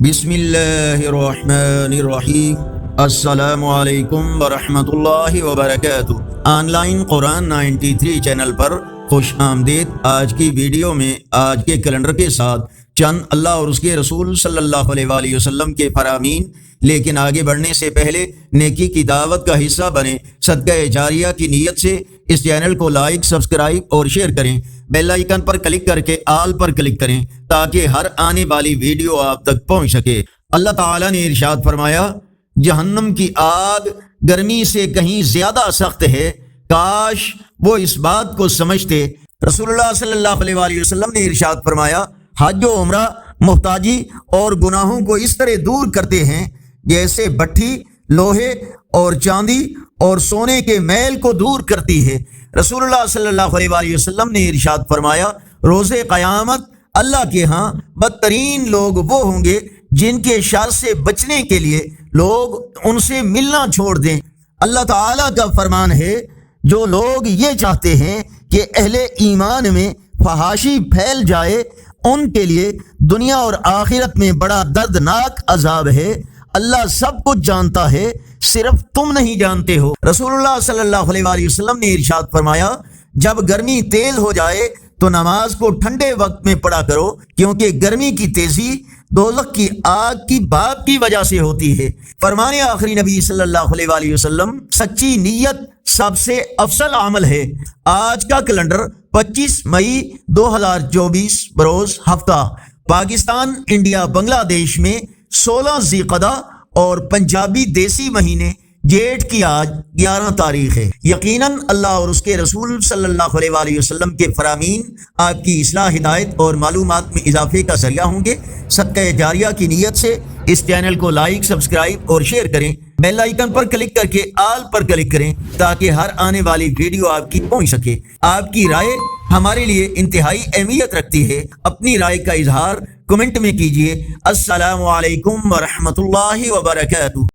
بسم اللہ الرحمن الرحیم۔ السلام علیکم ورحمۃ اللہ وبرکاتہ۔ آن لائن قرآن 93 چینل پر خوش آمدید۔ آج کی ویڈیو میں آج کے کیلنڈر کے ساتھ چند اللہ اور اس کے رسول صلی اللہ علیہ وآلہ وسلم کے فرامین، لیکن آگے بڑھنے سے پہلے نیکی کی دعوت کا حصہ بنیں۔ صدقہ جاریہ کی نیت سے اس چینل کو لائک، سبسکرائب اور شیئر کریں۔ بیل آئیکن پر کلک کر کے آل پر کلک کریں تاکہ ہر آنے والی ویڈیو آپ تک پہنچ سکے۔ اللہ تعالیٰ نے ارشاد فرمایا، جہنم کی آگ گرمی سے کہیں زیادہ سخت ہے، کاش وہ اس بات کو سمجھتے۔ رسول اللہ صلی اللہ علیہ وآلہ وسلم نے ارشاد فرمایا، حج و عمرہ محتاجی اور گناہوں کو اس طرح دور کرتے ہیں جیسے بھٹی لوہے اور چاندی اور سونے کے میل کو دور کرتی ہے۔ رسول اللہ صلی اللہ علیہ وآلہ وسلم نے ارشاد فرمایا، روز قیامت اللہ کے ہاں بدترین لوگ وہ ہوں گے جن کے شر سے بچنے کے لیے لوگ ان سے ملنا چھوڑ دیں۔ اللہ تعالیٰ کا فرمان ہے، جو لوگ یہ چاہتے ہیں کہ اہل ایمان میں فحاشی پھیل جائے، ان کے لیے دنیا اور آخرت میں بڑا دردناک عذاب ہے۔ اللہ سب کچھ جانتا ہے، صرف تم نہیں جانتے ہو۔ رسول اللہ صلی اللہ علیہ وآلہ وسلم نے ارشاد فرمایا، جب گرمی تیز ہو جائے تو نماز کو ٹھنڈے وقت میں پڑھا کرو، کیونکہ گرمی کی تیزی دوزخ کی آگ کی بھاپ کی وجہ سے ہوتی ہے۔ فرمان آخری نبی صلی اللہ علیہ وآلہ وسلم، سچی نیت سب سے افضل عمل ہے۔ آج کا کیلنڈر 25 مئی 2024 بروز ہفتہ، پاکستان انڈیا بنگلہ دیش میں 16 ذی القعدہ اور پنجابی دیسی مہینے جیٹھ کی آج 11 تاریخ ہے۔ یقیناً اللہ اور اس کے رسول صلی اللہ علیہ وآلہ وسلم کے فرامین آپ کی اصلاح، ہدایت اور معلومات میں اضافے کا ذریعہ ہوں گے۔ صدقہ جاریہ کی نیت سے اس چینل کو لائک، سبسکرائب اور شیئر کریں۔ بیل آئیکن پر کلک کر کے آل پر کلک کریں تاکہ ہر آنے والی ویڈیو آپ کی پہنچ سکے۔ آپ کی رائے ہمارے لیے انتہائی اہمیت رکھتی ہے۔ اپنی رائے کا اظہار کمنٹ میں کیجیے۔ السلام علیکم ورحمۃ اللہ وبرکاتہ۔